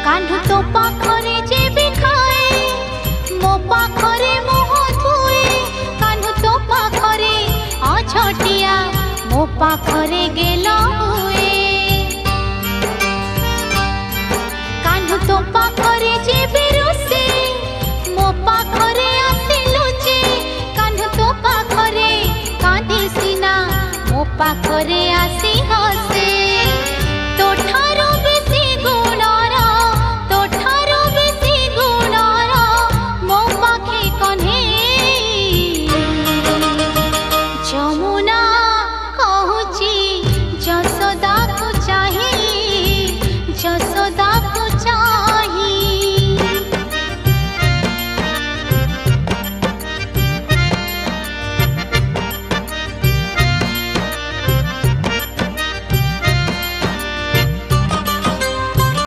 कान्हू तो पाखरे जेबी खाए मो पाखरे मुह धुए कान्हू तो पाखरे अछटिया मो पाखरे गेल हुए कान्हू तो पाखरे जेबी रुसे मो पाखरे आसी लुचे कान्हू तो पाखरे कांदी सिना मो पाखरे आसी